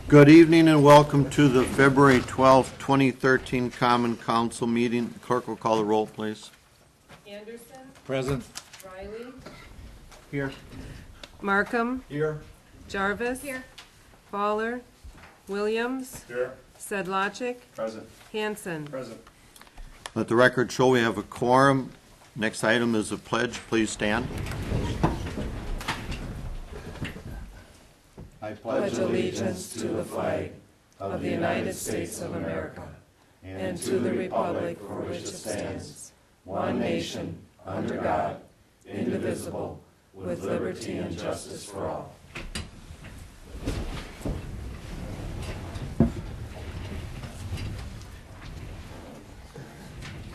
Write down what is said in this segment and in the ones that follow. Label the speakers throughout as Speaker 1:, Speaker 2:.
Speaker 1: Good evening and welcome to the February 12th, 2013 Common Council meeting. Clerk will call the roll, please.
Speaker 2: Anderson,
Speaker 3: Present.
Speaker 2: Riley,
Speaker 3: Here.
Speaker 2: Markham,
Speaker 3: Here.
Speaker 2: Jarvis. Here. Fowler, Williams,
Speaker 3: Here.
Speaker 2: Sedlacek,
Speaker 3: Present.
Speaker 2: Hanson.
Speaker 3: Present.
Speaker 1: Let the record show we have a quorum. Next item is a pledge. Please stand. I
Speaker 2: Pledge allegiance to the flag of the United States of America and to the republic for which it stands, one nation, under God, indivisible, with liberty and justice for all.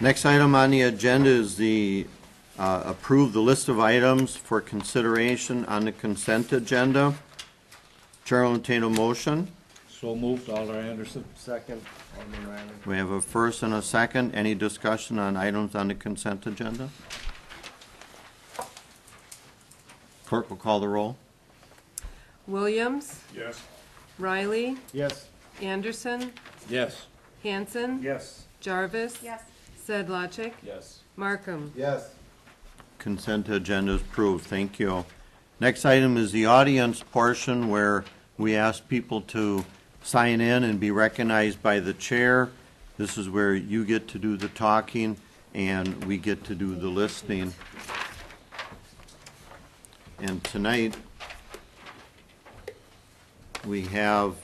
Speaker 1: Next item on the agenda is the approve the list of items for consideration on the consent agenda. Chair will entertain a motion.
Speaker 3: So moved, Alder Anderson. Second, Alderman Riley.
Speaker 1: We have a first and a second. Any discussion on items on the consent agenda? Clerk will call the roll.
Speaker 2: Williams,
Speaker 3: Yes.
Speaker 2: Riley,
Speaker 3: Yes.
Speaker 2: Anderson,
Speaker 3: Yes.
Speaker 2: Hanson,
Speaker 3: Yes.
Speaker 2: Jarvis. Yes. Sedlacek,
Speaker 3: Yes.
Speaker 2: Markham.
Speaker 3: Yes.
Speaker 1: Consent agenda is approved. Thank you. Next item is the audience portion where we ask people to sign in and be recognized by the chair. This is where you get to do the talking and we get to do the listening. And tonight, we have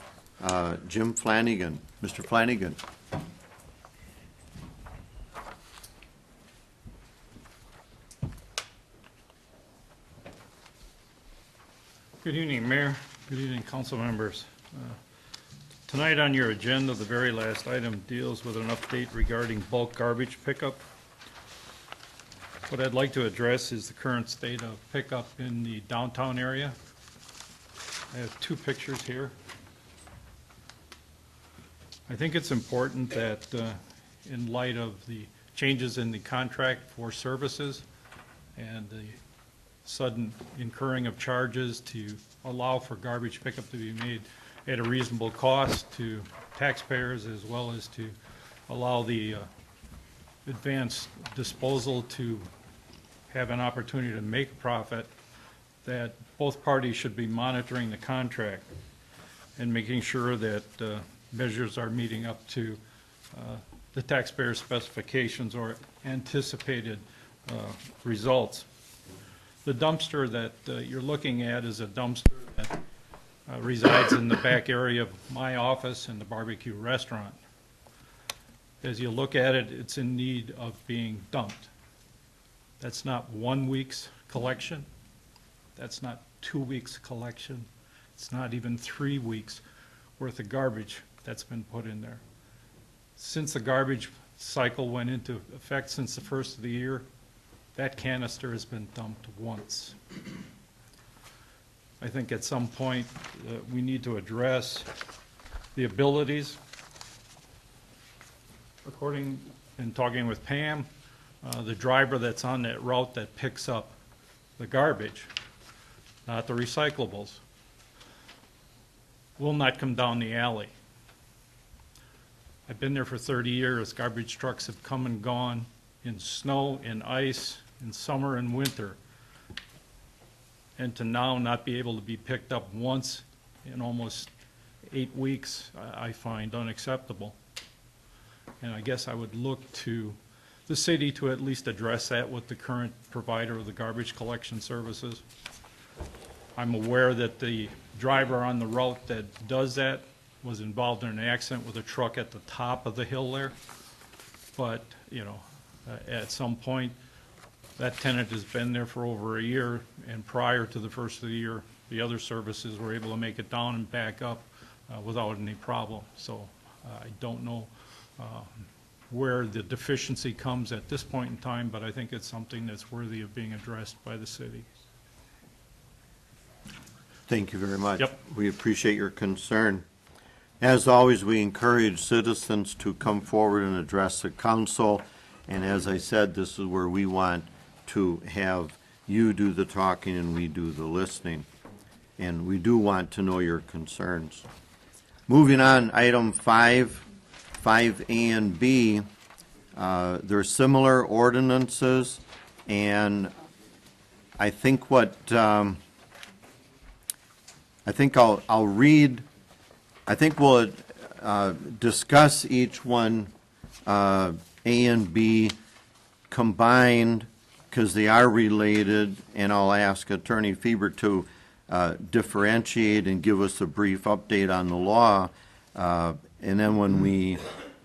Speaker 1: Jim Flanagan. Mr. Flanagan.
Speaker 4: Good evening, Mayor. Good evening, council members. Tonight on your agenda, the very last item deals with an update regarding bulk garbage pickup. What I'd like to address is the current state of pickup in the downtown area. I have two pictures here. I think it's important that in light of the changes in the contract for services and the sudden incurring of charges to allow for garbage pickup to be made at a reasonable cost to taxpayers, as well as to allow the advanced disposal to have an opportunity to make a profit, that both parties should be monitoring the contract and making sure that measures are meeting up to the taxpayer specifications or anticipated results. The dumpster that you're looking at is a dumpster that resides in the back area of my office and the barbecue restaurant. As you look at it, it's in need of being dumped. That's not 1 week's collection. That's not 2 weeks' collection. It's not even 3 weeks worth of garbage that's been put in there. Since the garbage cycle went into effect since the first of the year, that canister has been dumped once. I think at some point we need to address the abilities. According, in talking with Pam, the driver that's on that route that picks up the garbage, not the recyclables, will not come down the alley. I've been there for 30 years. Garbage trucks have come and gone in snow, in ice, in summer and winter, and to now not be able to be picked up once in almost 8 weeks, I find unacceptable. And I guess I would look to the city to at least address that with the current provider of the garbage collection services. I'm aware that the driver on the route that does that was involved in an accident with a truck at the top of the hill there. But, you know, at some point, that tenant has been there for over a year, and prior to the first of the year, the other services were able to make it down and back up without any problem. So I don't know where the deficiency comes at this point in time, but I think it's something that's worthy of being addressed by the city.
Speaker 1: Thank you very much.
Speaker 4: Yep.
Speaker 1: We appreciate your concern. As always, we encourage citizens to come forward and address the council. And as I said, this is where we want to have you do the talking and we do the listening. And we do want to know your concerns. Moving on, item 5A and B, they're similar ordinances, and I think I think I'll read, I think we'll discuss each one, A and B combined, because they are related, and I'll ask Attorney Feber to differentiate and give us a brief update on the law. And then when we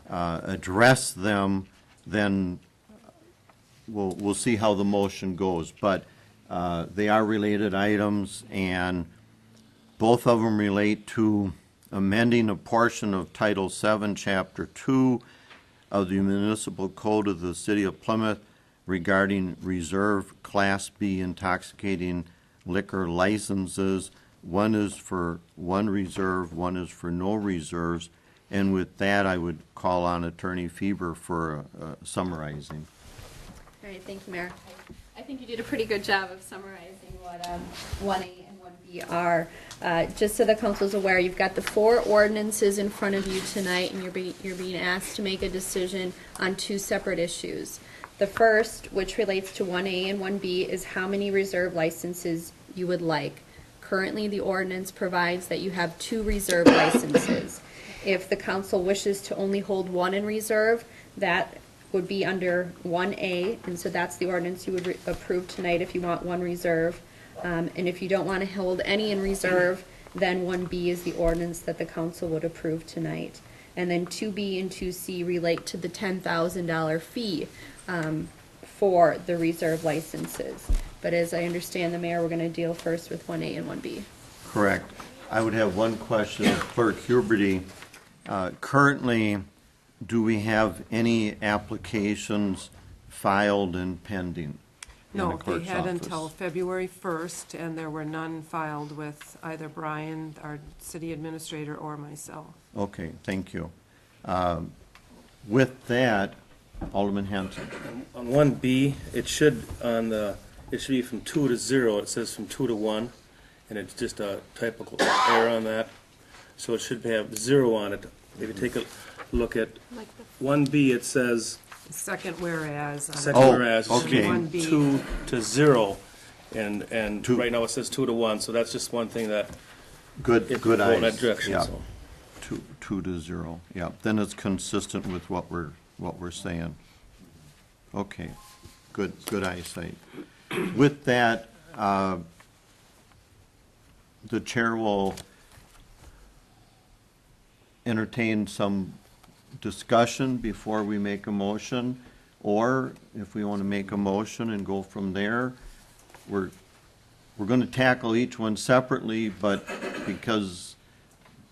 Speaker 1: address them, then we'll see how the motion goes. But they are related items, and both of them relate to amending a portion of Title VII, Chapter 2 of the Municipal Code of the City of Plymouth regarding reserve Class B intoxicating liquor licenses. One is for one reserve, one is for no reserves. And with that, I would call on Attorney Feber for summarizing.
Speaker 5: All right, thank you, Mayor. I think you did a pretty good job of summarizing what 1A and 1B are. Just so the council's aware, you've got the 4 ordinances in front of you tonight, and you're being asked to make a decision on 2 separate issues. The first, which relates to 1A and 1B, is how many reserve licenses you would like. Currently, the ordinance provides that you have 2 reserve licenses. If the council wishes to only hold 1 in reserve, that would be under 1A, and so that's the ordinance you would approve tonight if you want 1 reserve. And if you don't want to hold any in reserve, then 1B is the ordinance that the council would approve tonight. And then 2B and 2C relate to the $10,000 fee for the reserve licenses. But as I understand the mayor, we're going to deal first with 1A and 1B.
Speaker 1: Correct. I would have one question of Clerk Huberty. Currently, do we have any applications filed and pending in the
Speaker 2: No, they
Speaker 1: clerk's
Speaker 2: had
Speaker 1: office?
Speaker 2: until February 1st, and there were none filed with either Brian, our city administrator, or myself.
Speaker 1: Okay, thank you. With that, Alderman Hanson.
Speaker 3: On 1B, it should be from 2 to 0. It says from 2 to 1, and it's just a typical error on that. So it should have 0 on it. If you take a look at 1B, it says,
Speaker 2: Second whereas.
Speaker 3: second
Speaker 1: Oh,
Speaker 3: whereas, it should be
Speaker 1: okay.
Speaker 3: from
Speaker 2: 1B.
Speaker 3: 2 to 0, and
Speaker 1: Two.
Speaker 3: right now it says 2 to 1, so that's just one thing that,
Speaker 1: Good,
Speaker 3: if
Speaker 1: good
Speaker 3: you go in
Speaker 1: eyes.
Speaker 3: that direction,
Speaker 1: Yeah.
Speaker 3: so.
Speaker 1: 2 to 0, yeah. Then it's consistent with what we're saying. Okay, good eyesight. With that, the chair will entertain some discussion before we make a motion, or if we want to make a motion and go from there, we're going to tackle each one separately, but because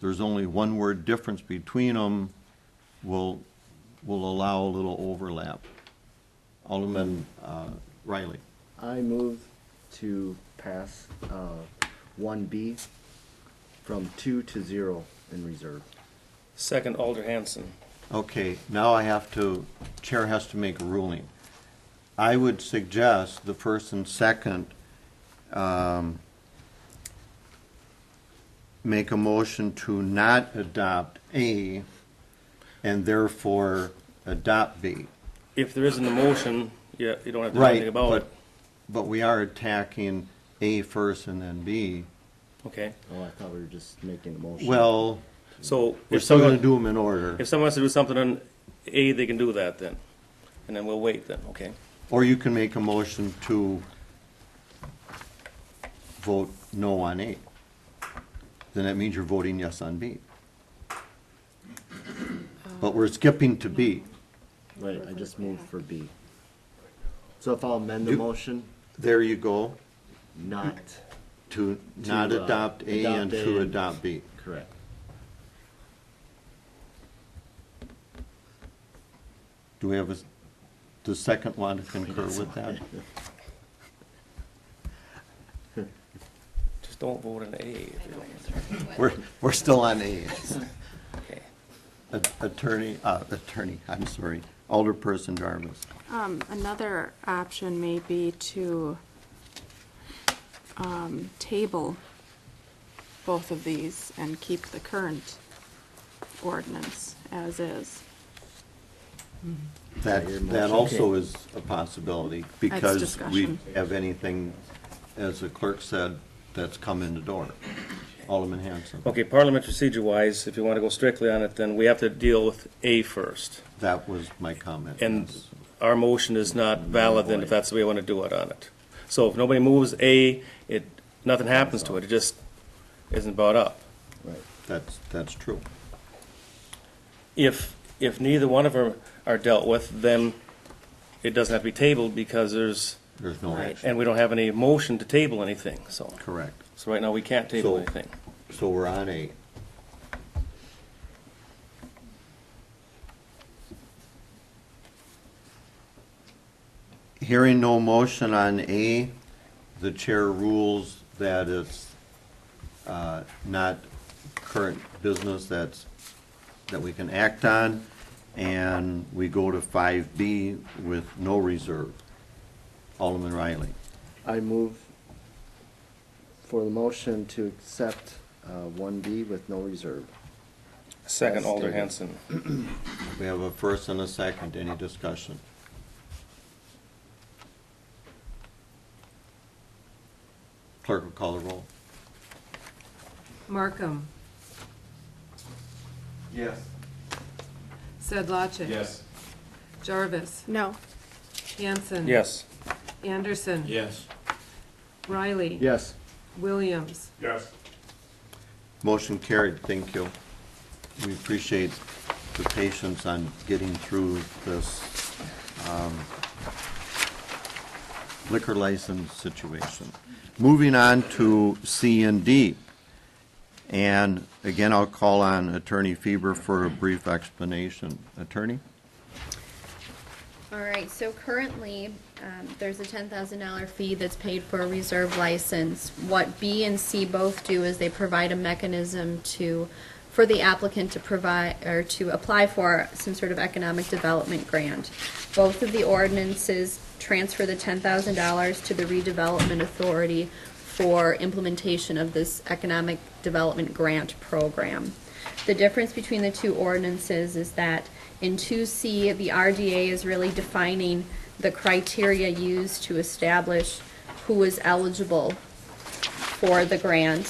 Speaker 1: there's only one word difference between them, we'll allow a little overlap. Alderman Riley.
Speaker 6: I move to pass 1B from 2 to 0 in reserve.
Speaker 3: Second, Alder Hanson.
Speaker 1: Okay, now Chair has to make a ruling. I would suggest the first and second make a motion to not adopt A and therefore adopt B.
Speaker 3: If there isn't a motion, yeah, you don't have to do anything about it.
Speaker 1: But we are attacking A first and then B.
Speaker 3: Okay,
Speaker 6: Oh, I thought we were just making a motion.
Speaker 1: Well,
Speaker 3: so
Speaker 1: we're
Speaker 3: if
Speaker 1: still going to
Speaker 3: someone,
Speaker 1: do them in order.
Speaker 3: if someone wants to do something on A, they can do that then, and then we'll wait then, okay?
Speaker 1: Or you can make a motion to vote no on A. Then that means you're voting yes on B. But we're skipping to B.
Speaker 6: Right, I just moved for B. So if I'll amend the
Speaker 1: You-
Speaker 6: motion,
Speaker 1: There you go,
Speaker 6: not
Speaker 1: to not adopt A and
Speaker 6: adopt A
Speaker 1: to
Speaker 6: and-
Speaker 1: adopt B.
Speaker 6: correct.
Speaker 1: Do we have the second one to concur with that?
Speaker 3: Just don't vote on A if you don't.
Speaker 1: We're still on A.
Speaker 3: Okay.
Speaker 1: Attorney, I'm sorry, Alderperson Jarvis.
Speaker 7: Another option may be to table both of these and keep the current ordinance as is.
Speaker 1: That also is a possibility, because we
Speaker 7: discussion.
Speaker 1: have anything, as the clerk said, that's come in the door. Alderman Hanson.
Speaker 3: Okay, parliament procedure-wise, if you want to go strictly on it, then we have to deal with A first.
Speaker 1: That was my comment.
Speaker 3: And
Speaker 1: yes.
Speaker 3: our motion is not valid then if that's the way we want to do it on it. So if nobody moves A, nothing happens to it, it just isn't brought up.
Speaker 6: Right.
Speaker 1: That's true.
Speaker 3: If neither one of them are dealt with, then it doesn't have to be tabled because there's,
Speaker 1: There's no
Speaker 7: Right.
Speaker 1: action.
Speaker 3: and we don't have any motion to table anything, so.
Speaker 1: Correct.
Speaker 3: So right now, we can't table
Speaker 1: So-
Speaker 3: anything.
Speaker 1: So we're on A. Hearing no motion on A, the chair rules that it's not current business that we can act on, and we go to 5B with no reserve. Alderman Riley.
Speaker 6: I move for the motion to accept 1B with no reserve.
Speaker 3: Second,
Speaker 6: As
Speaker 3: Alder
Speaker 6: stated.
Speaker 3: Hanson.
Speaker 1: We have a first and a second. Any discussion? Clerk will call the roll.
Speaker 2: Markham.
Speaker 8: Yes.
Speaker 2: Sedlacek.
Speaker 8: Yes.
Speaker 2: Jarvis.
Speaker 7: No.
Speaker 2: Hanson.
Speaker 3: Yes.
Speaker 2: Anderson.
Speaker 8: Yes.
Speaker 2: Riley.
Speaker 6: Yes.
Speaker 2: Williams.
Speaker 8: Yes.
Speaker 1: Motion carried. Thank you. We appreciate the patience on getting through this liquor license situation. Moving on to C and D. And again, I'll call on Attorney Feber for a brief explanation. Attorney?
Speaker 5: All right, so currently, there's a $10,000 fee that's paid for a reserve license. What B and C both do is they provide a mechanism for the applicant to provide, or to apply for some sort of economic development grant. Both of the ordinances transfer the $10,000 to the redevelopment authority for implementation of this economic development grant program. The difference between the two ordinances is that in 2C, the RDA is really defining the criteria used to establish who is eligible for the grant,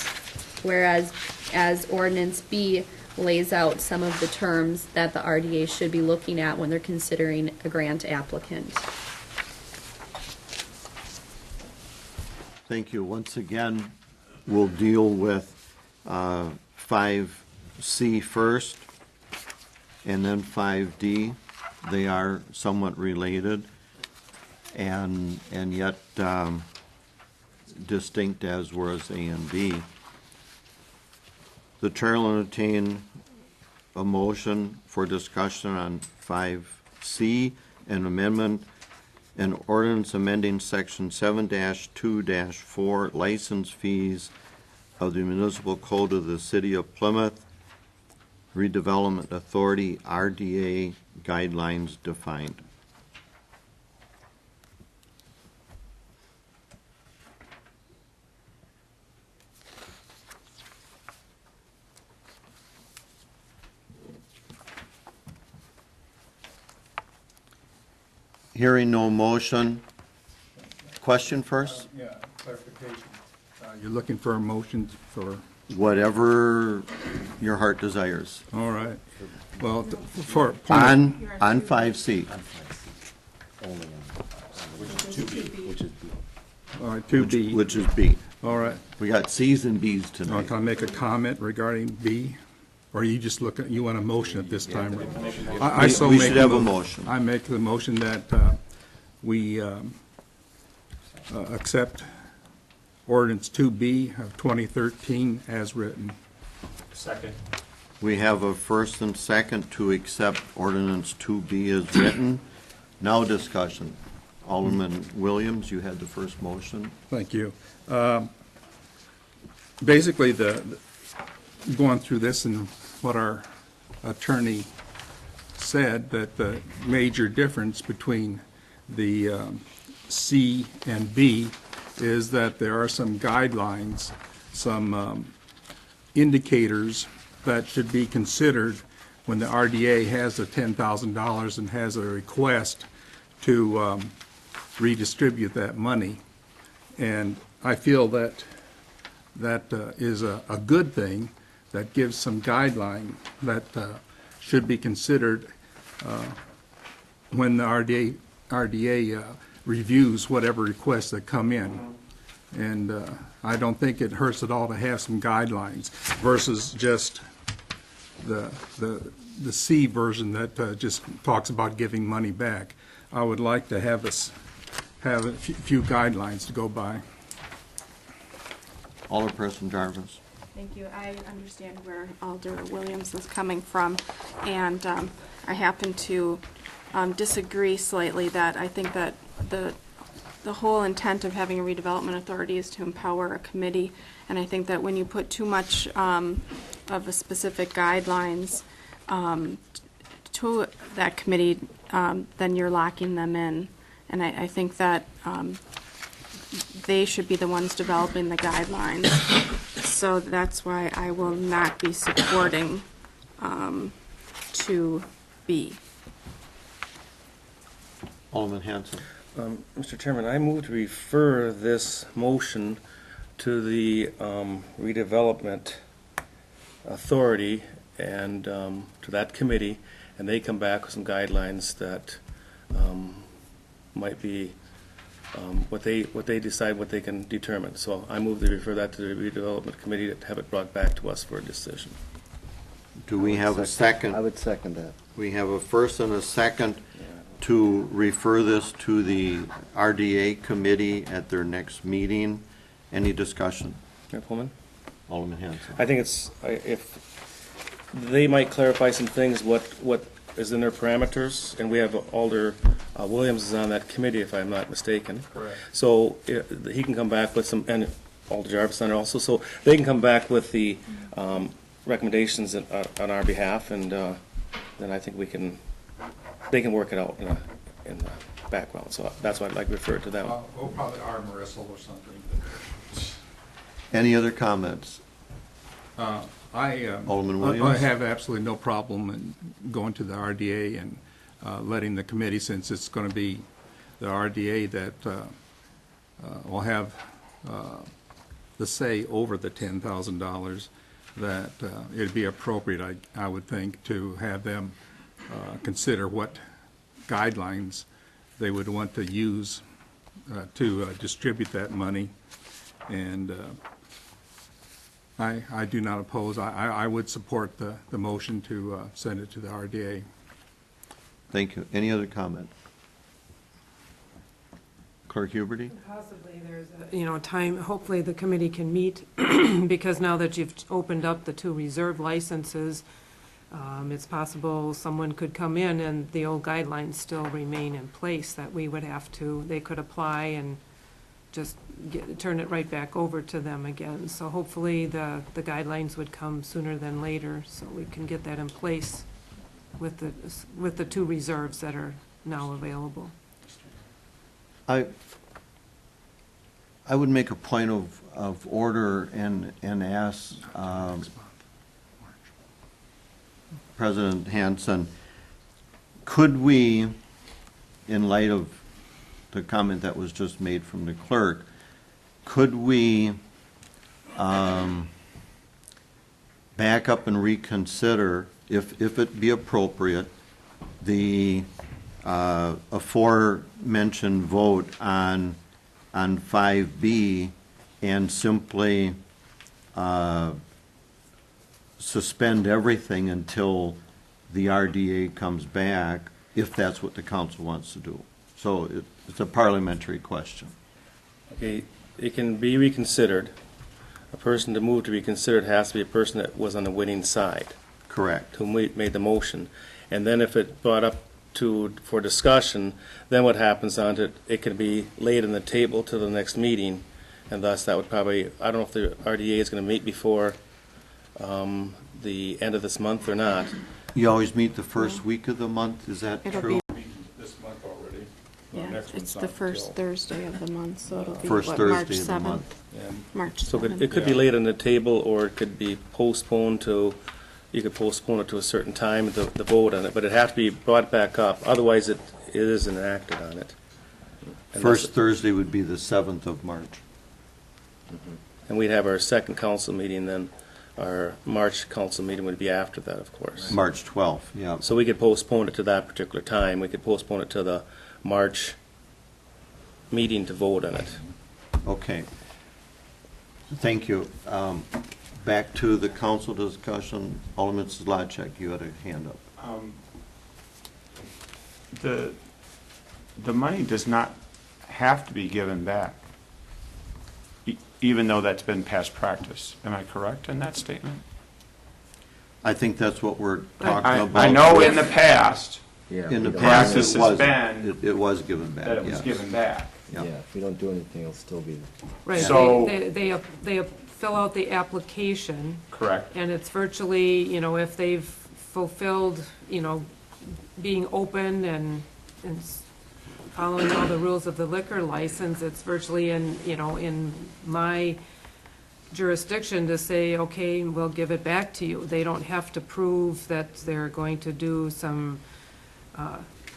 Speaker 5: whereas as Ordinance B lays out some of the terms that the RDA should be looking at when they're considering a grant applicant.
Speaker 1: Thank you. Once again, we'll deal with 5C first, and then 5D. They are somewhat related and yet distinct as whereas A and B. The chair will entertain a motion for discussion on 5C, an amendment, an ordinance amending section 7-2-4 license fees of the municipal code of the city of Plymouth, redevelopment authority, RDA guidelines defined. Hearing no motion. Question first?
Speaker 9: Yeah, clarification. You're looking for a motion for,
Speaker 1: Whatever your heart desires.
Speaker 9: all right. Well, for, point
Speaker 1: On 5C.
Speaker 6: Only on, which is B.
Speaker 9: all right, 2B.
Speaker 1: Which is B.
Speaker 9: All right.
Speaker 1: We got Cs and Bs
Speaker 9: Now,
Speaker 1: tonight.
Speaker 9: can I make a comment regarding B? Or you just look at, you want a motion at this time? I so
Speaker 1: We
Speaker 9: make
Speaker 1: should have a
Speaker 9: mo-
Speaker 1: motion.
Speaker 9: I make the motion that we accept ordinance 2B of 2013 as written.
Speaker 8: Second.
Speaker 1: We have a first and second to accept ordinance 2B as written. Now discussion. Alderman Williams, you had the first motion.
Speaker 9: Thank you. Basically, going through this and what our attorney said, that the major difference between the C and B is that there are some guidelines, some indicators that should be considered when the RDA has the $10,000 and has a request to redistribute that money. And I feel that is a good thing, that gives some guideline that should be considered when the RDA reviews whatever requests that come in. And I don't think it hurts at all to have some guidelines versus just the C version that just talks about giving money back. I would like to have us have a few guidelines to go by.
Speaker 1: Alderperson Jarvis.
Speaker 7: Thank you. I understand where Alder Williams is coming from, and I happen to disagree slightly that I think that the whole intent of having a redevelopment authority is to empower a committee, and I think that when you put too much of a specific guidelines to that committee, then you're locking them in. And I think that they should be the ones developing the guidelines. So that's why I will not be supporting 2B.
Speaker 1: Alderman Hanson.
Speaker 3: Mr. Chairman, I move to refer this motion to the redevelopment authority and to that committee, and they come back with some guidelines that might be what they decide, what they can determine. So I move to refer that to the redevelopment committee to have it brought back to us for a decision.
Speaker 1: Do we have a second?
Speaker 6: I would second that.
Speaker 1: We have a first and a second to refer this to the RDA committee at their next meeting. Any discussion?
Speaker 3: Mayor Pullman?
Speaker 1: Alderman Hanson.
Speaker 3: I think if they might clarify some things, what is in their parameters, and we have Alder Williams is on that committee, if I'm not mistaken.
Speaker 9: Correct.
Speaker 3: So he can come back with some, and Alder Jarvis on there also, so they can come back with the recommendations on our behalf, and then I think they can work it out in the background. So that's why I'd like to refer it to them.
Speaker 9: We'll probably arm wrestle or something.
Speaker 1: Any other comments?
Speaker 9: I
Speaker 1: Alderman Williams?
Speaker 9: have absolutely no problem in going to the RDA and letting the committee, since it's going to be the RDA that will have the say over the $10,000, that it'd be appropriate, I would think, to have them consider what guidelines they would want to use to distribute that money. And I do not oppose. I would support the motion to send it to the RDA.
Speaker 1: Thank you. Any other comment? Clerk Huberty?
Speaker 2: Possibly there's a, time, hopefully the committee can meet, because now that you've opened up the 2 reserve licenses, it's possible someone could come in and the old guidelines still remain in place, that we would have to, they could apply and just turn it right back over to them again. So hopefully the guidelines would come sooner than later, so we can get that in place with the 2 reserves that are now available.
Speaker 1: I would make a point of order and ask President Hanson, could we, in light of the comment that was just made from the clerk, could we back up and reconsider, if it be appropriate, the aforementioned vote on 5B and simply suspend everything until the RDA comes back, if that's what the council wants to do? So it's a parliamentary question.
Speaker 3: Okay, it can be reconsidered. A person to move to be considered has to be a person that was on the winning side,
Speaker 1: Correct.
Speaker 3: who made the motion. And then if it brought up for discussion, then what happens on it, it can be laid on the table to the next meeting, and thus that would probably, I don't know if the RDA is going to meet before the end of this month or not.
Speaker 1: You always meet the first week of the month, is that
Speaker 7: It'll
Speaker 1: true?
Speaker 7: be,
Speaker 9: This month already.
Speaker 7: yeah,
Speaker 9: Next
Speaker 7: it's
Speaker 9: one's
Speaker 7: the
Speaker 9: not
Speaker 7: first
Speaker 9: till-
Speaker 7: Thursday of the month, so it'll be,
Speaker 1: First
Speaker 7: what,
Speaker 1: Thursday
Speaker 7: March
Speaker 1: of the
Speaker 7: 7th?
Speaker 1: month.
Speaker 9: And
Speaker 7: March
Speaker 3: So
Speaker 7: 7th.
Speaker 3: it could be laid on the table, or it could be postponed to you could postpone it to a certain time, the vote on it, but it'd have to be brought back up, otherwise it isn't enacted on it. Unless-
Speaker 1: First Thursday would be the 7th of March.
Speaker 3: And we'd have our second council meeting, then our March council meeting would be after that, of course.
Speaker 1: March 12th, yeah.
Speaker 3: So we could postpone it to that particular time. We could postpone it to the March meeting to vote on it.
Speaker 1: Okay. Thank you. Back to the council discussion. Alderman Zlotchek, you had a hand up.
Speaker 8: The money does not have to be given back, even though that's been past practice. Am I correct in that statement?
Speaker 1: I think that's what we're talking about.
Speaker 8: I know in the past
Speaker 6: Yeah,
Speaker 1: In the
Speaker 6: we don't-
Speaker 1: past,
Speaker 8: Practice
Speaker 1: it
Speaker 8: has
Speaker 1: was,
Speaker 8: been
Speaker 1: it was given back,
Speaker 8: that it was
Speaker 1: yes.
Speaker 8: given back.
Speaker 1: Yeah.
Speaker 6: Yeah, if we don't do anything, it'll still be,
Speaker 2: Right,
Speaker 8: So-
Speaker 2: they fill out the application,
Speaker 8: Correct.
Speaker 2: and it's virtually, if they've fulfilled, being open and following all the rules of the liquor license, it's virtually in my jurisdiction to say, okay, we'll give it back to you. They don't have to prove that they're going to do some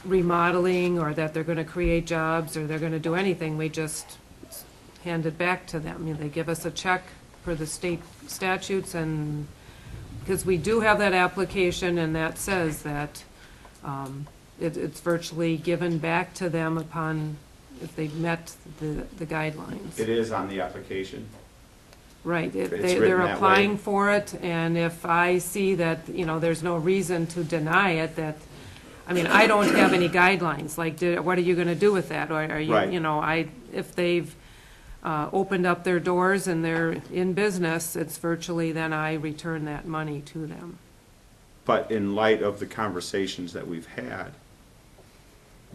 Speaker 2: remodeling, or that they're gonna create jobs, or they're gonna do anything. We just hand it back to them. They give us a check for the state statutes, and, because we do have that application, and that says that it's virtually given back to them upon, if they've met the guidelines.
Speaker 8: It is on the application.
Speaker 2: Right,
Speaker 8: It's
Speaker 2: they're
Speaker 8: written that way.
Speaker 2: applying for it, and if I see that, there's no reason to deny it, I don't have any guidelines, like, what are you gonna do with that? Or are you,
Speaker 8: Right.
Speaker 2: if they've opened up their doors and they're in business, it's virtually, then I return that money to them.
Speaker 8: But in light of the conversations that we've had,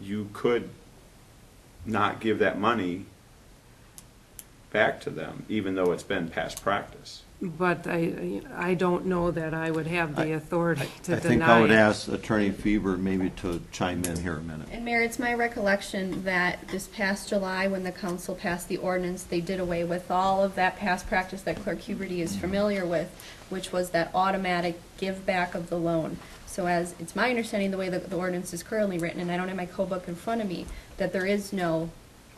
Speaker 8: you could not give that money back to them, even though it's been past practice.
Speaker 2: But I don't know that I would have the authority to
Speaker 1: I
Speaker 2: deny it.
Speaker 1: think I would ask Attorney Fever maybe to chime in here a minute.
Speaker 5: And Mayor, it's my recollection that this past July, when the council passed the ordinance, they did away with all of that past practice that Clerk Huberty is familiar with, which was that automatic give back of the loan. So as, it's my understanding, the way that the ordinance is currently written, and I don't have my code book in front of me, that there is no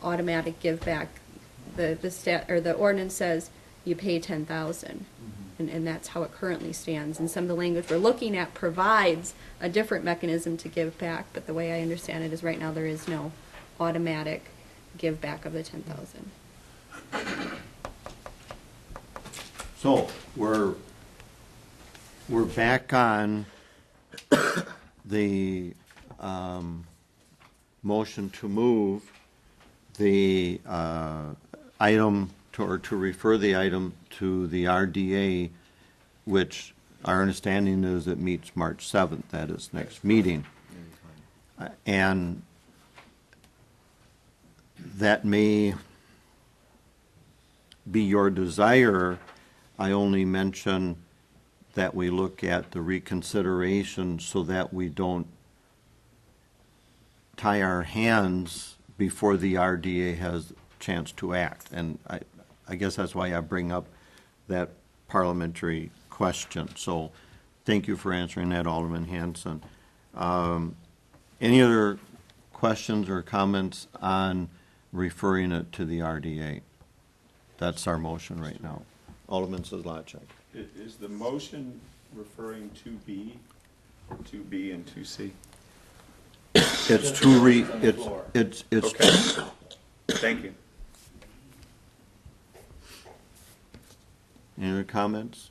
Speaker 5: automatic give back. The ordinance says you pay 10,000, and that's how it currently stands. And some of the language we're looking at provides a different mechanism to give back, but the way I understand it is right now there is no automatic give back of the 10,000.
Speaker 1: So, we're back on the motion to move the item, to refer the item to the RDA, which our understanding is it meets March 7th, that is next meeting. And that may be your desire. I only mention that we look at the reconsideration so that we don't tie our hands before the RDA has a chance to act. And I guess that's why I bring up that parliamentary question. So thank you for answering that, Alderman Hanson. Any other questions or comments on referring it to the RDA? That's our motion right now. Alderman Zlotchek.
Speaker 8: Is the motion referring to B, or 2B and 2C?
Speaker 1: It's it's
Speaker 8: Okay. Thank you.
Speaker 1: Any other comments?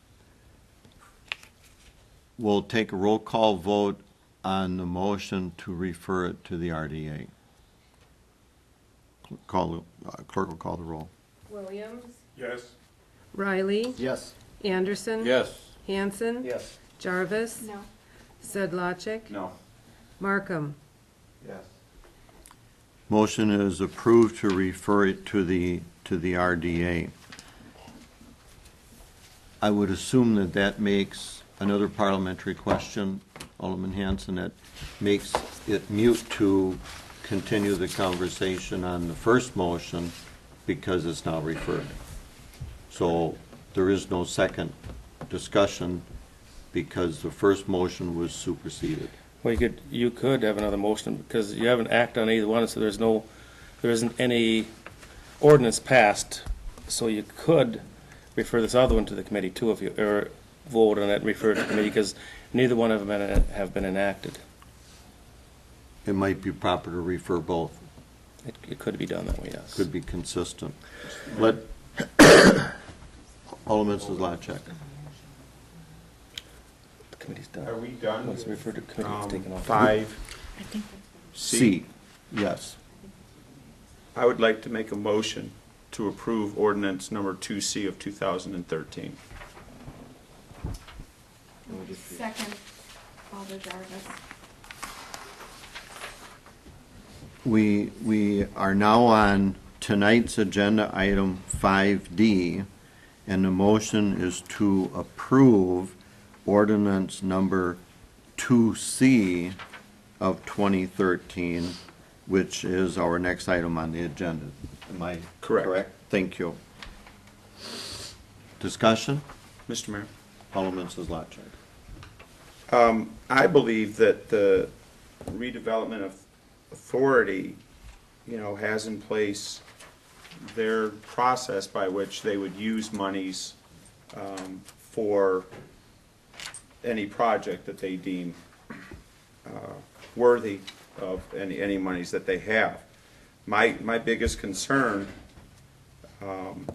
Speaker 1: We'll take a roll call vote on the motion to refer it to the RDA. Clerk will call the roll.
Speaker 2: Williams,
Speaker 8: Yes.
Speaker 2: Riley,
Speaker 6: yes.
Speaker 2: Anderson.
Speaker 3: Yes.
Speaker 2: Hanson.
Speaker 3: Yes.
Speaker 2: Jarvis.
Speaker 5: No.
Speaker 2: Sedlacek.
Speaker 8: No.
Speaker 2: Markham.
Speaker 8: Yes.
Speaker 1: Motion is approved to refer it to the RDA. I would assume that that makes another parliamentary question, Alderman Hanson, that makes it mute to continue the conversation on the first motion because it's now referred. So there is no second discussion because the first motion was superseded.
Speaker 3: Well, you could have another motion, because you haven't acted on either one, so there isn't any ordinance passed, so you could refer this other one to the committee too, if you, or vote on it and refer it to the committee, because neither one of them have been enacted.
Speaker 1: It might be proper to refer both.
Speaker 3: It could be done that way, yes.
Speaker 1: Could be consistent. Let, Alderman Zlachek.
Speaker 3: The committee's done.
Speaker 8: Are we done?
Speaker 3: Once referred to committee, it's taken off.
Speaker 8: 5C.
Speaker 1: C, yes.
Speaker 8: I would like to make a motion to approve ordinance number 2C of 2013.
Speaker 7: Second, Alder Jarvis.
Speaker 1: We are now on tonight's agenda item 5D, and the motion is to approve ordinance number 2C of 2013, which is our next item on the agenda. Am I
Speaker 8: Correct.
Speaker 1: correct? Thank you. Discussion?
Speaker 8: Mr. Mayor?
Speaker 1: Alderman Zlachek.
Speaker 8: I believe that the redevelopment of authority, has in place their process by which they would use monies for any project that they deem worthy of any monies that they have. My biggest concern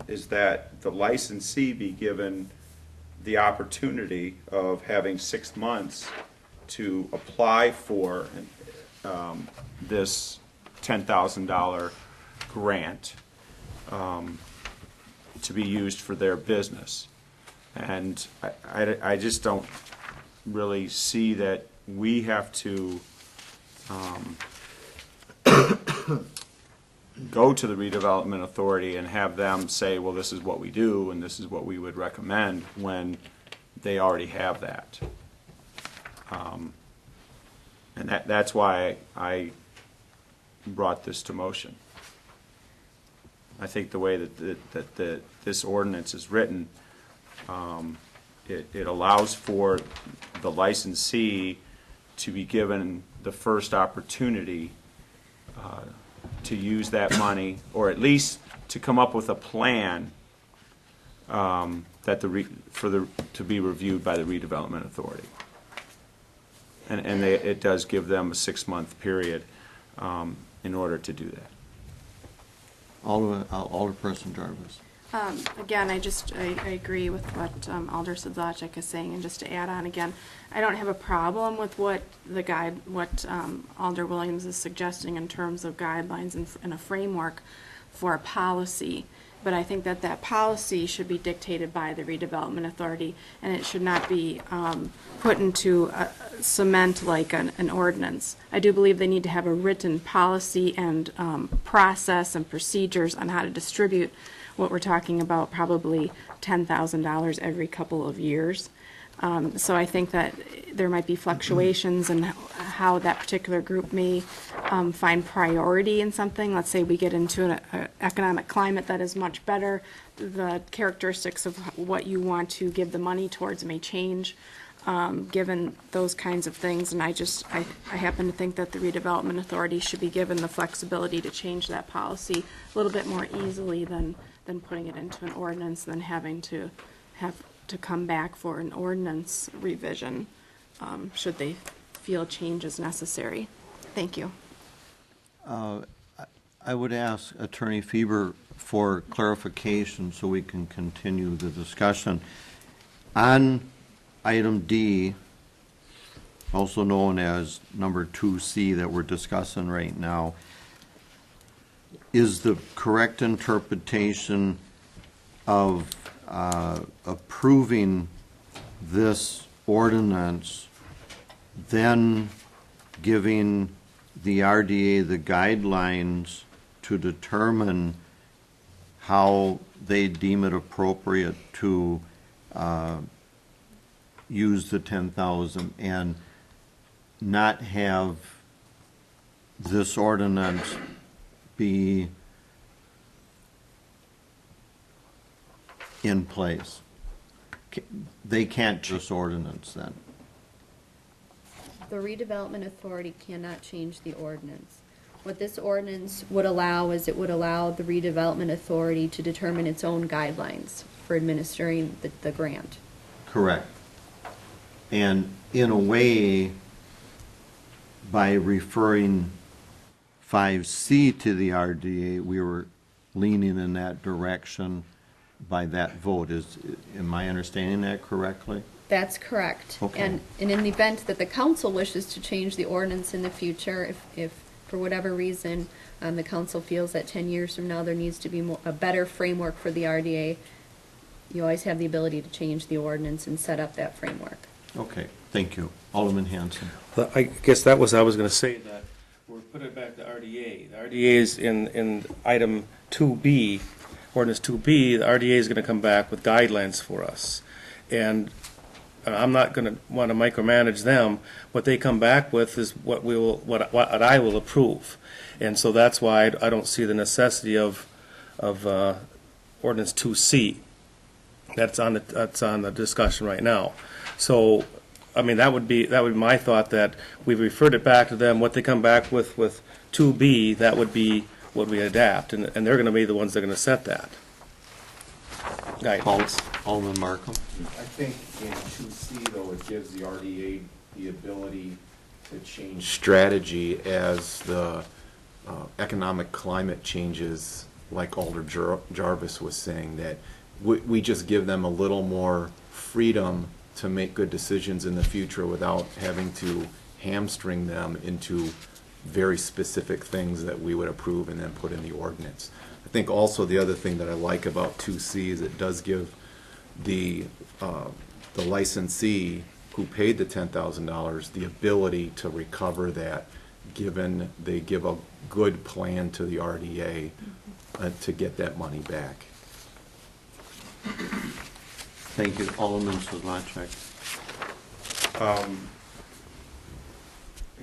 Speaker 8: is that the licensee be given the opportunity of having 6 months to apply for this $10,000 grant to be used for their business. And I just don't really see that we have to go to the redevelopment authority and have them say, well, this is what we do and this is what we would recommend, when they already have that. And that's why I brought this to motion. I think the way that this ordinance is written, it allows for the licensee to be given the first opportunity to use that money, or at least to come up with a plan that to be reviewed by the redevelopment authority. And it does give them a 6-month period in order to do that.
Speaker 1: Alderperson Jarvis.
Speaker 7: Again, I agree with what Alder Zlachek is saying, and just to add on again, I don't have a problem with what Alder Williams is suggesting in terms of guidelines and a framework for a policy, but I think that policy should be dictated by the redevelopment authority, and it should not be put into cement like an ordinance. I do believe they need to have a written policy and process and procedures on how to distribute what we're talking about, probably $10,000 every couple of years. So I think that there might be fluctuations in how that particular group may find priority in something. Let's say we get into an economic climate that is much better. The characteristics of what you want to give the money towards may change, given those kinds of things. And I happen to think that the redevelopment authority should be given the flexibility to change that policy a little bit more easily than putting it into an ordinance, then having to come back for an ordinance revision, should they feel change is necessary. Thank you.
Speaker 1: I would ask Attorney Feber for clarification so we can continue the discussion. On item D, also known as number 2C that we're discussing right now, is the correct interpretation of approving this ordinance, then giving the RDA the guidelines to determine how they deem it appropriate to use the 10,000, and not have this ordinance be in place? they can't just ordinance then?
Speaker 5: The redevelopment authority cannot change the ordinance. What this ordinance would allow is it would allow the redevelopment authority to determine its own guidelines for administering the grant.
Speaker 1: Correct. And in a way, by referring 5C to the RDA, we were leaning in that direction by that vote. Am I understanding that correctly?
Speaker 5: That's correct.
Speaker 1: Okay.
Speaker 5: And in the event that the council wishes to change the ordinance in the future, if for whatever reason, the council feels that 10 years from now there needs to be a better framework for the RDA, you always have the ability to change the ordinance and set up that framework.
Speaker 1: Okay, thank you. Alderman Hanson.
Speaker 3: Well, I guess that was, I was gonna say that, we're putting it back to RDA. The RDA is in item 2B, ordinance 2B, the RDA is gonna come back with guidelines for us. And I'm not gonna wanna micromanage them. What they come back with is what I will approve. And so that's why I don't see the necessity of ordinance 2C. That's on the discussion right now. So, I mean, that would be my thought, that we've referred it back to them. What they come back with 2B, that would be what we adapt, and they're gonna be the ones that are gonna set that guidelines.
Speaker 1: Alderman Markham.
Speaker 10: I think in 2C, though, it gives the RDA the ability to change strategy as the economic climate changes, like Alder Jarvis was saying, that we just give them a little more freedom to make good decisions in the future without having to hamstring them into very specific things that we would approve and then put in the ordinance. I think also the other thing that I like about 2C is it does give the licensee who paid the $10,000 the ability to recover that, given they give a good plan to the RDA to get that money back.
Speaker 1: Thank you. Alderman Sedlacek.
Speaker 8: I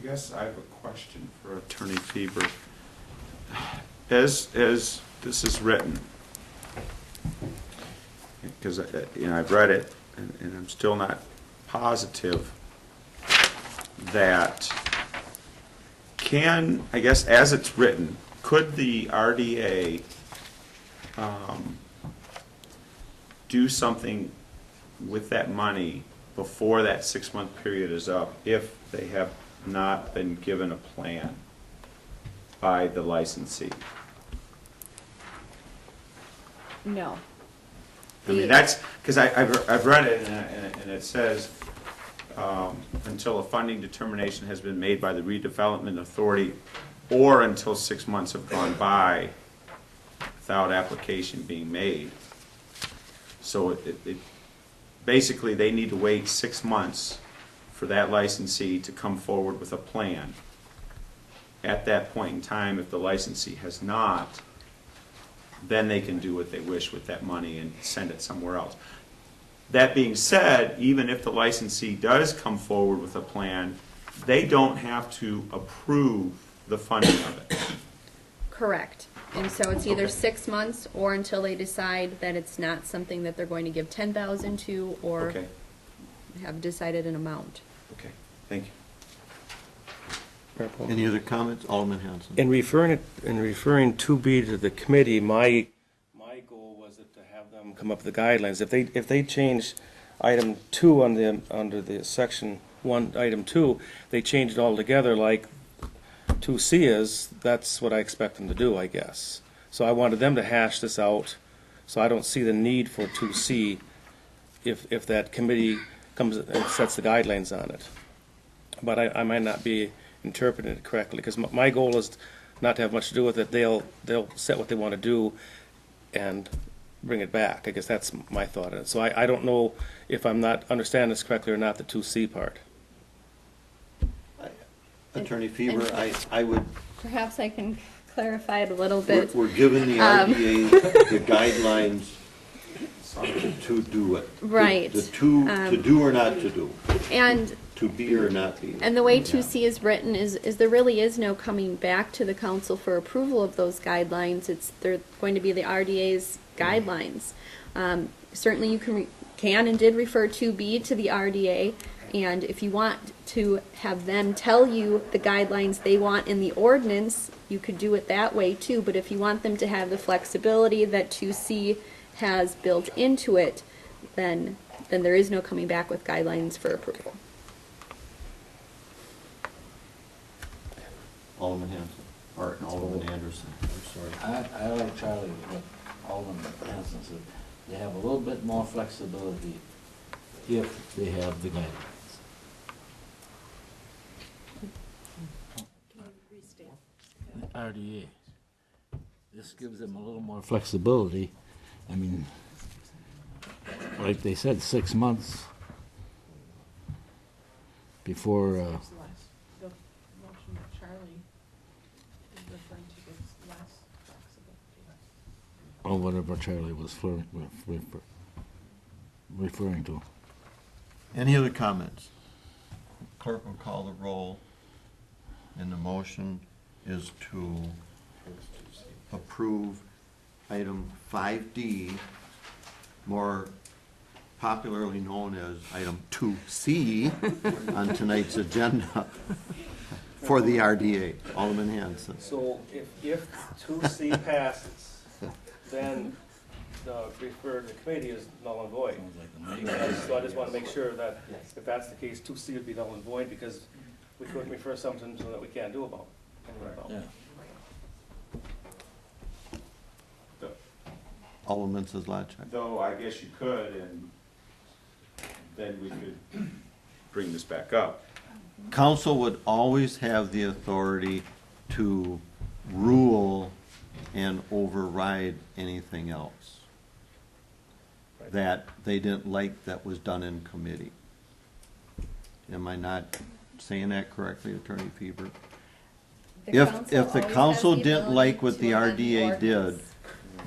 Speaker 8: guess I have a question for Attorney Feber. As this is written, because I've read it and I'm still not positive that I guess as it's written, could the RDA do something with that money before that 6-month period is up if they have not been given a plan by the licensee?
Speaker 5: No.
Speaker 8: I mean, that's, because I've read it, and it says, until a funding determination has been made by the redevelopment authority, or until 6 months have gone by without application being made. So basically, they need to wait 6 months for that licensee to come forward with a plan. At that point in time, if the licensee has not, then they can do what they wish with that money and send it somewhere else. That being said, even if the licensee does come forward with a plan, they don't have to approve the funding of it.
Speaker 5: Correct. And so it's either
Speaker 8: Okay.
Speaker 5: 6 months or until they decide that it's not something that they're going to give 10,000 to or
Speaker 8: Okay,
Speaker 5: have decided an amount.
Speaker 8: okay, thank you.
Speaker 1: Any other comments? Alderman Hanson.
Speaker 3: In referring 2B to the committee, my goal was it to have them come up with the guidelines. If they change item 2 under the section 1, item 2, they change it all together like 2C is, that's what I expect them to do, I guess. So I wanted them to hash this out, so I don't see the need for 2C if that committee comes and sets the guidelines on it. But I might not be interpreting it correctly, because my goal is not to have much to do with it. They'll set what they want to do and bring it back. I guess that's my thought on it. So I don't know if I'm not understanding this correctly or not, the 2C part.
Speaker 1: Attorney Feber, I would,
Speaker 5: Perhaps I can clarify it a little bit.
Speaker 1: we're giving the RDA the guidelines to do it.
Speaker 5: Right.
Speaker 1: To do or not to do,
Speaker 5: And
Speaker 1: to be or not be.
Speaker 5: And the way 2C is written is there really is no coming back to the council for approval of those guidelines. They're going to be the RDA's guidelines. Certainly you can and did refer 2B to the RDA, and if you want to have them tell you the guidelines they want in the ordinance, you could do it that way too, but if you want them to have the flexibility that 2C has built into it, then there is no coming back with guidelines for approval.
Speaker 1: Alderman Hanson, or Alderman Anderson, I'm sorry.
Speaker 11: I like Charlie, what Alderman Hanson said. They have a little bit more flexibility if they have the guidelines. RDA. This gives them a little more flexibility. I mean, like they said, 6 months before,
Speaker 7: The motion that Charlie is referring to gives less flexibility.
Speaker 11: or whatever Charlie was referring to.
Speaker 1: Any other comments? Clerk will call the roll, and the motion is to approve item 5D, more popularly known as item 2C on tonight's agenda for the RDA. Alderman Hanson.
Speaker 3: So if 2C passes, then the committee is null and void. So I just want to make sure that if that's the case, 2C would be null and void because we couldn't refer something that we can't do about.
Speaker 11: Yeah.
Speaker 1: Alderman Zlotchek.
Speaker 8: Though I guess you could, and then we could bring this back up.
Speaker 1: Council would always have the authority to rule and override anything else that they didn't like that was done in committee. Am I not saying that correctly, Attorney Fever? If the council didn't like what the RDA did,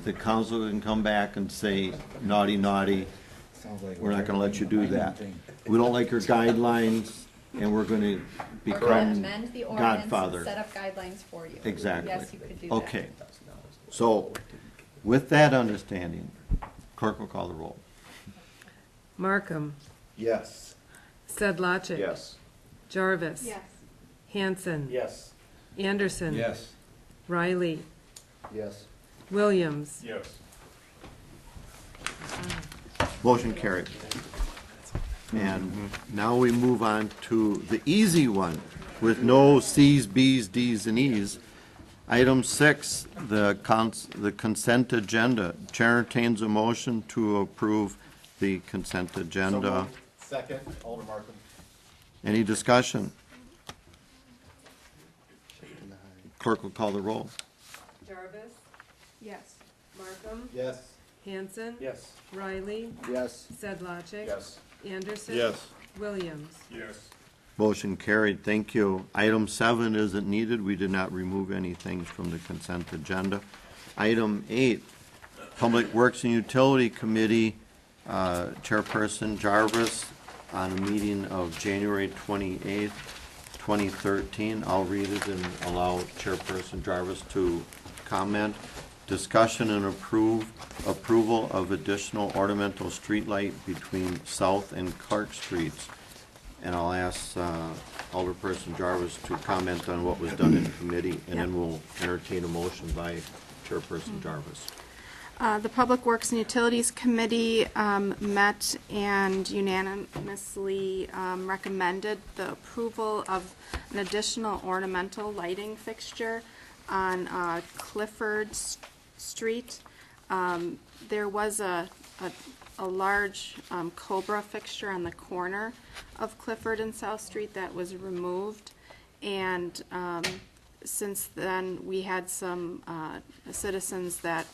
Speaker 1: the council can come back and say, naughty, naughty, we're not gonna let you do that. We don't like your guidelines, and we're gonna become
Speaker 5: Amend the ordinance and
Speaker 1: Godfather.
Speaker 5: set up guidelines for you.
Speaker 1: Exactly.
Speaker 5: Yes, you could do that.
Speaker 1: Okay. So, with that understanding, clerk will call the roll.
Speaker 2: Markham,
Speaker 1: Yes.
Speaker 2: Sedlacek.
Speaker 8: Yes.
Speaker 2: Jarvis.
Speaker 5: Yes.
Speaker 2: Hanson.
Speaker 3: Yes.
Speaker 2: Anderson.
Speaker 9: Yes.
Speaker 2: Riley.
Speaker 6: Yes.
Speaker 2: Williams.
Speaker 3: Yes.
Speaker 1: Motion carried. And now we move on to the easy one with no Cs, Bs, Ds, and Es. Item 6, the consent agenda. Chair entertains a motion to approve the consent agenda.
Speaker 10: Second, Alderman Markham.
Speaker 1: Any discussion? Clerk will call the roll.
Speaker 2: Jarvis.
Speaker 7: Yes.
Speaker 2: Markham.
Speaker 10: Yes.
Speaker 2: Hanson.
Speaker 3: Yes.
Speaker 2: Riley.
Speaker 6: Yes.
Speaker 2: Sedlacek.
Speaker 10: Yes.
Speaker 2: Anderson.
Speaker 8: Yes.
Speaker 2: Williams.
Speaker 3: Yes.
Speaker 1: Motion carried. Thank you. Item 7 isn't needed. We did not remove anything from the consent agenda. Item 8, Public Works and Utility Committee, Chairperson Jarvis, on a meeting of January 28th, 2013. I'll read it and allow Chairperson Jarvis to comment. Discussion and approval of additional ornamental streetlight between South and Clark Streets. And I'll ask Alderperson Jarvis to comment on what was done in committee, and then we'll entertain a motion by Chairperson Jarvis.
Speaker 7: The Public Works and Utilities Committee met and unanimously recommended the approval of an additional ornamental lighting fixture on Clifford Street. There was a large Cobra fixture on the corner of Clifford and South Street that was removed, and since then, we had some citizens that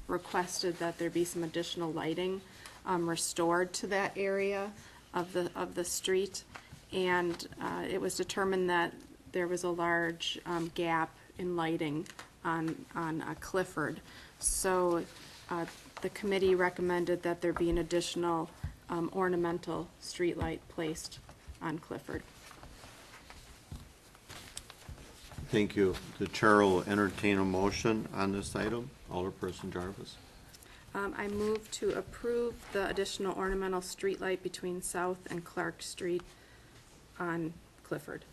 Speaker 7: requested that there be some additional lighting restored to that area of the street, and it was determined that there was a large gap in lighting on Clifford. So the committee recommended that there be an additional ornamental streetlight placed on Clifford.
Speaker 1: Thank you. The chair will entertain a motion on this item. Alderperson Jarvis.
Speaker 7: I move to approve the additional ornamental streetlight between South and Clark Street on Clifford.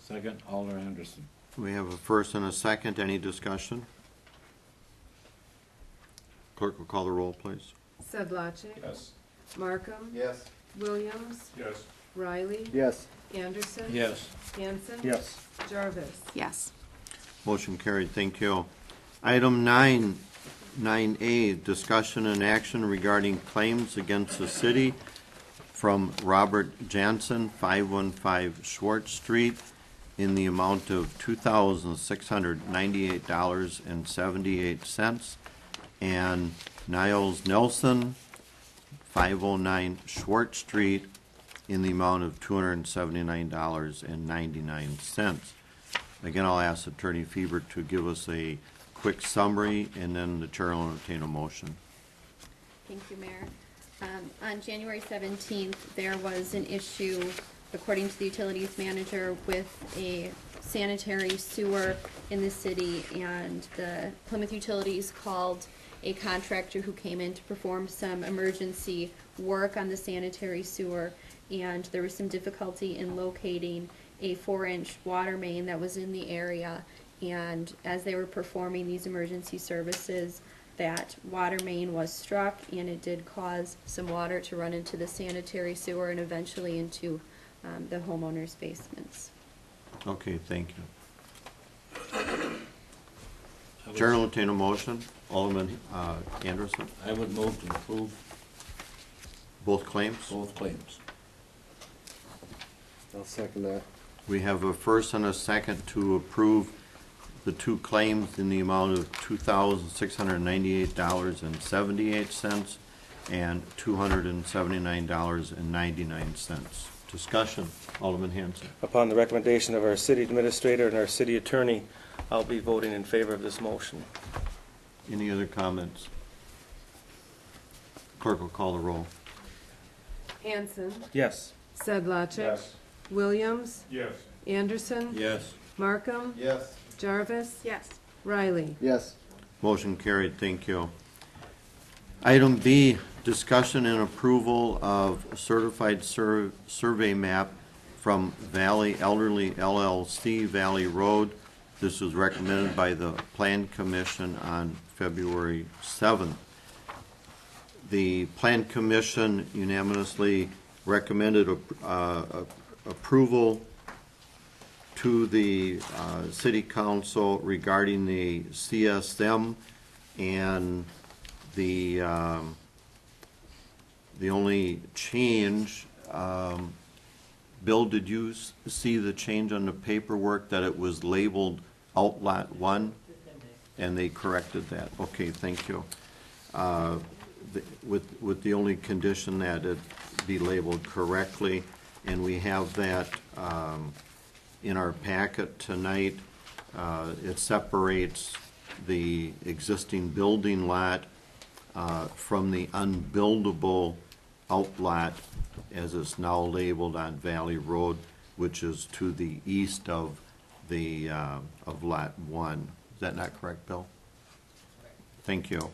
Speaker 11: Second, Alder Anderson.
Speaker 1: We have a first and a second. Any discussion? Clerk will call the roll, please.
Speaker 2: Sedlacek.
Speaker 8: Yes.
Speaker 2: Markham.
Speaker 6: Yes.
Speaker 2: Williams.
Speaker 8: Yes.
Speaker 2: Riley.
Speaker 6: Yes.
Speaker 2: Anderson.
Speaker 11: Yes.
Speaker 2: Hanson.
Speaker 3: Yes.
Speaker 2: Jarvis.
Speaker 7: Yes.
Speaker 1: Motion carried, thank you. Item 9A, discussion and action regarding claims against the city from Robert Jansen, 515 Schwartz Street, in the amount of $2,698.78, and Niles Nelson, 509 Schwartz Street, in the amount of $279.99. Again, I'll ask Attorney Fiebert to give us a quick summary, and then the chair will entertain a motion.
Speaker 5: Thank you, Mayor. On January 17th, there was an issue, according to the utilities manager, with a sanitary sewer in the city, and the Plymouth Utilities called a contractor who came in to perform some emergency work on the sanitary sewer, and there was some difficulty in locating a 4-inch water main that was in the area, and as they were performing these emergency services, that water main was struck, and it did cause some water to run into the sanitary sewer and eventually into the homeowners' basements.
Speaker 1: Okay, thank you. Chair will entertain a motion. Alderman Anderson,
Speaker 11: I would move to approve
Speaker 1: both claims?
Speaker 11: both claims.
Speaker 6: I'll second that.
Speaker 1: We have a first and a second to approve the two claims in the amount of $2,698.78 and $279.99. Discussion, Alderman Hanson.
Speaker 3: Upon the recommendation of our city administrator and our city attorney, I'll be voting in favor of this motion.
Speaker 1: Any other comments? Clerk will call the roll.
Speaker 2: Hanson.
Speaker 3: Yes.
Speaker 2: Sedlacek. Williams.
Speaker 8: Yes.
Speaker 2: Anderson.
Speaker 11: Yes.
Speaker 2: Markham.
Speaker 6: Yes.
Speaker 2: Jarvis.
Speaker 7: Yes.
Speaker 2: Riley.
Speaker 6: Yes.
Speaker 1: Motion carried, thank you. Item B, discussion and approval of certified survey map from Valley Elderly LLC, Valley Road. This was recommended by the Plan Commission on February 7th. The Plan Commission unanimously recommended approval to the City Council regarding the CSM, and the only change, Bill, did you see the change on the paperwork that it was labeled Outlet 1? And they corrected that. Okay, thank you. With the only condition that it be labeled correctly, and we have that in our packet tonight. It separates the existing building lot from the unbuildable outlet, as it's now labeled on Valley Road, which is to the east of the of Lot 1. Is that not correct, Bill? Thank you.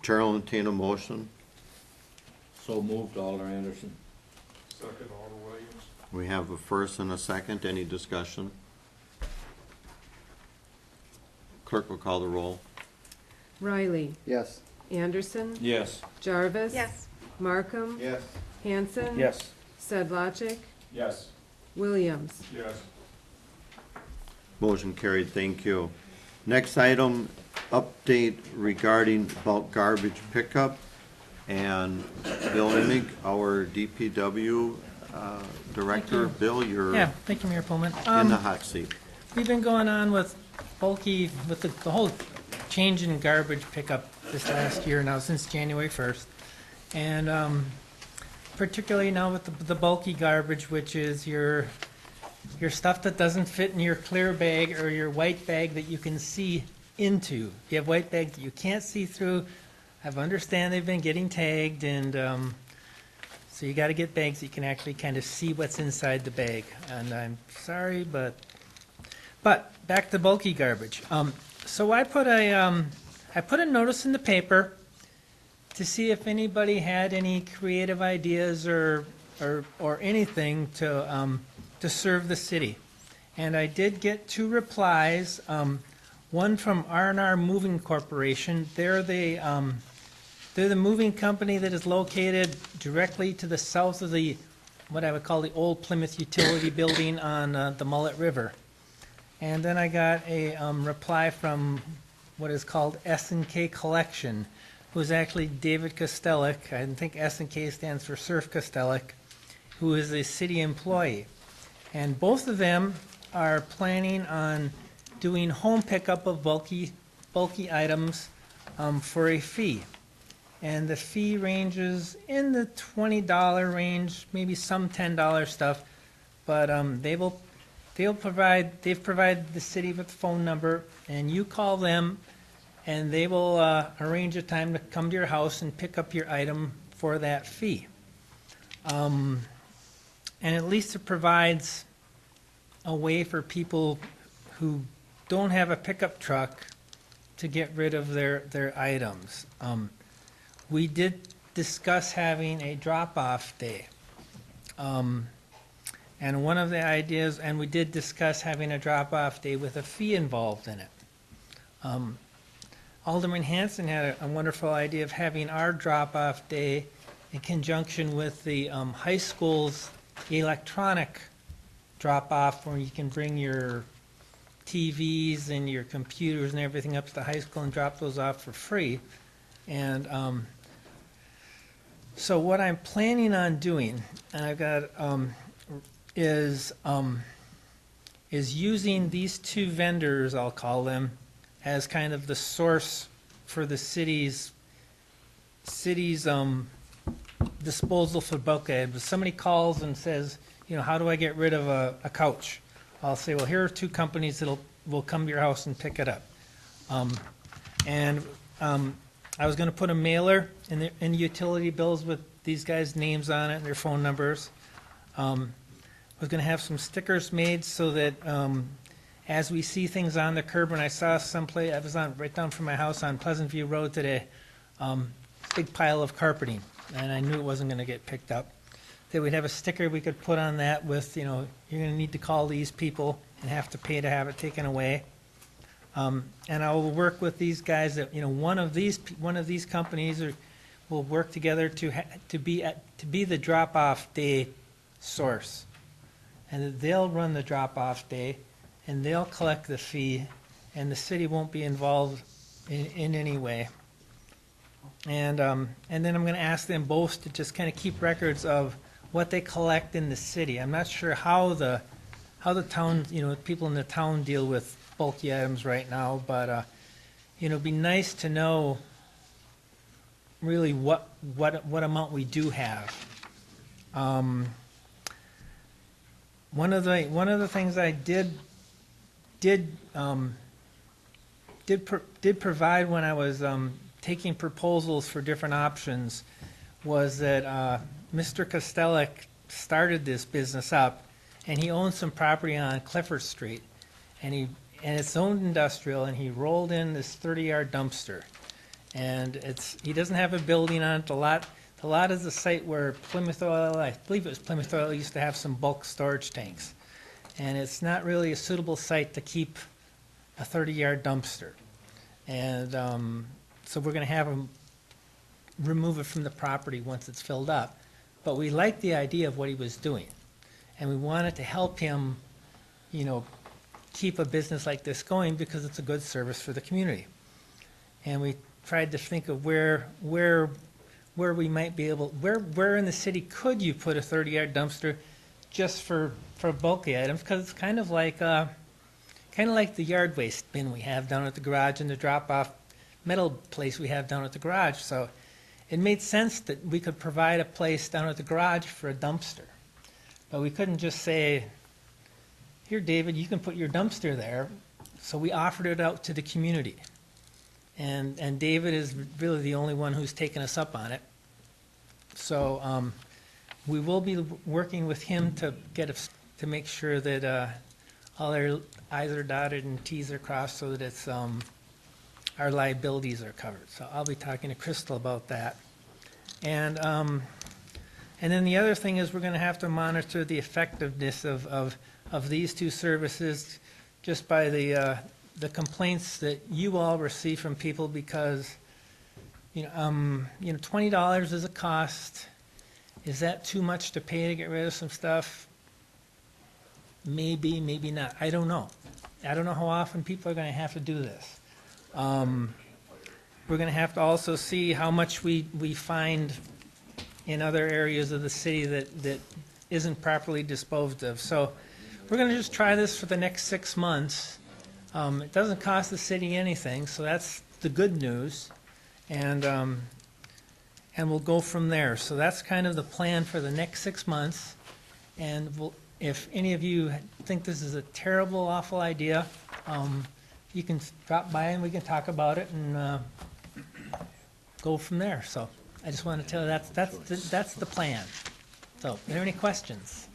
Speaker 1: Chair will entertain a motion.
Speaker 11: So moved, Alder Anderson.
Speaker 8: Second, Alder Williams.
Speaker 1: We have a first and a second. Any discussion? Clerk will call the roll.
Speaker 2: Riley.
Speaker 6: Yes.
Speaker 2: Anderson.
Speaker 11: Yes.
Speaker 2: Jarvis.
Speaker 7: Yes.
Speaker 2: Markham.
Speaker 6: Yes.
Speaker 2: Hanson.
Speaker 3: Yes.
Speaker 2: Sedlacek.
Speaker 8: Yes.
Speaker 2: Williams.
Speaker 8: Yes.
Speaker 1: Motion carried, thank you. Next item, update regarding bulk garbage pickup. And Bill Emig, our DPW director. Bill, you're
Speaker 12: Yeah, thank you, Mayor Pullman.
Speaker 1: in the hot seat.
Speaker 12: We've been going on with bulky, with the whole change in garbage pickup this last year now, since January 1st. And particularly now with the bulky garbage, which is your stuff that doesn't fit in your clear bag or your white bag that you can see into. If you have white bags that you can't see through, I understand they've been getting tagged, and so you got to get bags that you can actually kind of see what's inside the bag. And I'm sorry, but back to bulky garbage. So I put a notice in the paper to see if anybody had any creative ideas or anything to serve the city. And I did get 2 replies, one from R&R Moving Corporation. They're the moving company that is located directly to the south of the, what I would call the old Plymouth Utility Building on the Mullet River. And then I got a reply from what is called S&K Collection, who is actually David Kostelik. I think S&K stands for Surf Kostelik, who is a city employee. And both of them are planning on doing home pickup of bulky items for a fee. And the fee ranges in the $20 range, maybe some $10 stuff, but they've provided the city with a phone number, and you call them, and they will arrange a time to come to your house and pick up your item for that fee. And at least it provides a way for people who don't have a pickup truck to get rid of their items. We did discuss having a drop-off day. And one of the ideas, and we did discuss having a drop-off day with a fee involved in it. Alderman Hanson had a wonderful idea of having our drop-off day in conjunction with the high school's electronic drop-off, where you can bring your TVs and your computers and everything up to the high school and drop those off for free. And so what I'm planning on doing, and I've got, is using these 2 vendors, I'll call them, as kind of the source for the city's disposal for bulkhead. If somebody calls and says, how do I get rid of a couch? I'll say, well, here are 2 companies that will come to your house and pick it up. I was going to put a mailer in utility bills with these guys' names on it and their phone numbers. I was going to have some stickers made so that as we see things on the curb, and I saw someplace, I was right down from my house on Pleasant View Road today, big pile of carpeting, and I knew it wasn't going to get picked up. That we'd have a sticker we could put on that with, you're going to need to call these people and have to pay to have it taken away. And I will work with these guys that, one of these companies will work together to be the drop-off day source. And they'll run the drop-off day, and they'll collect the fee, and the city won't be involved in any way. And then I'm going to ask them both to just kind of keep records of what they collect in the city. I'm not sure how the town, people in the town deal with bulky items right now, but it'd be nice to know really what amount we do have. One of the things I did provide when I was taking proposals for different options was that Mr. Kostelik started this business up, and he owns some property on Clifford Street, and it's owned industrial, and he rolled in this 30-yard dumpster, and he doesn't have a building on it. The lot is the site where Plymouth Oil, I believe it was Plymouth Oil, used to have some bulk storage tanks, and it's not really a suitable site to keep a 30-yard dumpster, and so we're going to have him remove it from the property once it's filled up. But we liked the idea of what he was doing, and we wanted to help him, keep a business like this going because it's a good service for the community. And we tried to think of where we might be able, where in the city could you put a 30-yard dumpster just for bulky items, because it's kind of like the yard waste bin we have down at the garage and the drop-off metal place we have down at the garage. So it made sense that we could provide a place down at the garage for a dumpster. But we couldn't just say, here, David, you can put your dumpster there. So we offered it out to the community. And David is really the only one who's taken us up on it. So we will be working with him to to make sure that all our I's are dotted and T's are crossed so that it's our liabilities are covered. So I'll be talking to Crystal about that. And then the other thing is we're gonna have to monitor the effectiveness of these two services just by the complaints that you all receive from people because, $20 is a cost. Is that too much to pay to get rid of some stuff? Maybe, maybe not. I don't know. I don't know how often people are gonna have to do this. We're gonna have to also see how much we find in other areas of the city that isn't properly disposed of. So we're gonna just try this for the next 6 months. It doesn't cost the city anything, so that's the good news. And we'll go from there. So that's kind of the plan for the next 6 months. And if any of you think this is a terrible, awful idea, you can drop by and we can talk about it and go from there. So I just want to tell you that's the plan. So, are there any questions?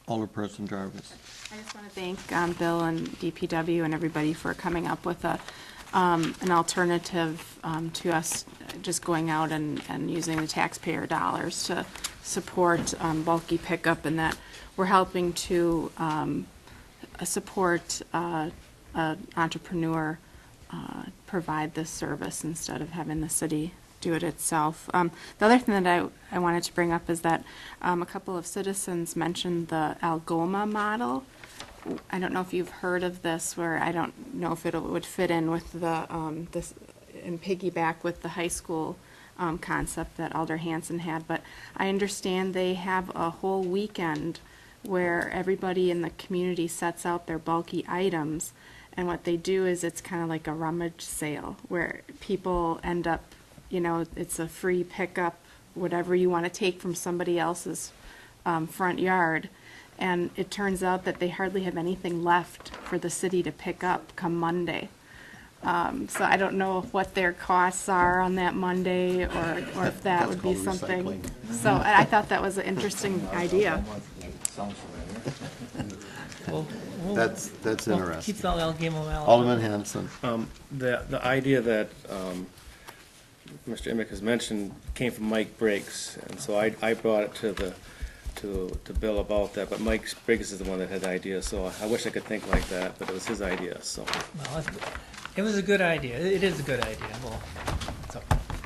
Speaker 1: Alderperson Jarvis.
Speaker 7: I just want to thank Bill and DPW and everybody for coming up with an alternative to us just going out and using the taxpayer dollars to support bulky pickup, and that we're helping to support an entrepreneur provide this service instead of having the city do it itself. The other thing that I wanted to bring up is that a couple of citizens mentioned the Algoma model. I don't know if you've heard of this, where I don't know if it would fit in with this and piggyback with the high school concept that Alder Hansen had, but I understand they have a whole weekend where everybody in the community sets out their bulky items, and what they do is it's kind of like a rummage sale where people end up, it's a free pickup, whatever you want to take from somebody else's front yard. And it turns out that they hardly have anything left for the city to pick up come Monday. So I don't know what their costs are on that Monday, or if that would be
Speaker 1: called
Speaker 7: something.
Speaker 1: recycling.
Speaker 7: So I thought that was an interesting idea.
Speaker 1: That's
Speaker 12: Well,
Speaker 1: interesting.
Speaker 12: keep the Algoma out.
Speaker 1: Alderman Hanson.
Speaker 3: The idea that Mr. Emick has mentioned came from Mike Briggs, and so I brought it to Bill about that, but Mike Briggs is the one that had the idea, so I wish I could think like that, but it was his idea, so.
Speaker 12: Well, it was a good idea. It is a good idea. Well, so.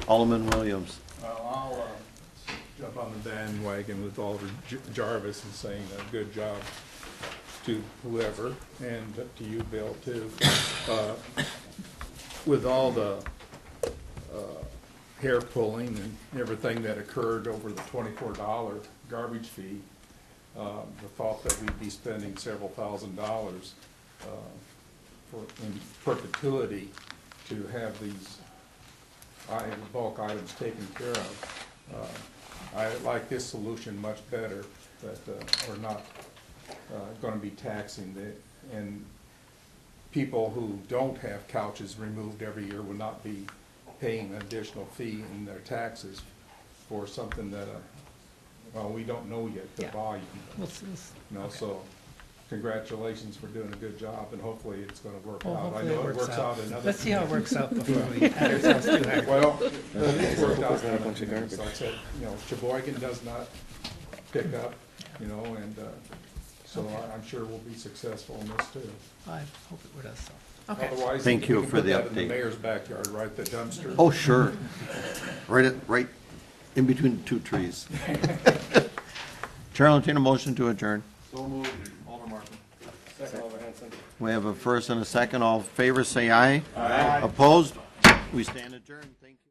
Speaker 1: Alderman Williams.
Speaker 9: I'll jump on the bandwagon with Alder Jarvis and saying good job to whoever, and to you, Bill, too. With all the hair pulling and everything that occurred over the $24 garbage fee, the thought that we'd be spending several $1,000s in perpetuity to have these bulk items taken care of. I like this solution much better, that we're not going to be taxing and people who don't have couches removed every year will not be paying an additional fee in their taxes for something that, we don't know yet, the volume. So congratulations for doing a good job, and hopefully it's going to work out.
Speaker 12: Hopefully
Speaker 9: I know
Speaker 12: it works out.
Speaker 9: in other.
Speaker 12: Let's see how it works out before we pat ourselves too hard.
Speaker 9: Well, it's worked out.
Speaker 3: It's not a bunch of garbage.
Speaker 9: So I said, Sheboygan does not pick up, and so I'm sure we'll be successful in this too.
Speaker 12: I hope it does so. Okay.
Speaker 9: Otherwise,
Speaker 1: Thank
Speaker 9: we
Speaker 1: you
Speaker 9: can
Speaker 1: for
Speaker 9: put
Speaker 1: the
Speaker 9: that in
Speaker 1: update.
Speaker 9: the mayor's backyard, right, the dumpster.
Speaker 1: Oh, sure. Right in between the two trees. Chair will entertain a motion to adjourn.
Speaker 3: So moved. Alder Martin. Second, Alder Hanson.
Speaker 1: We have a first and a second. All in favor, say aye. Aye. Opposed? We stand adjourned. Thank you.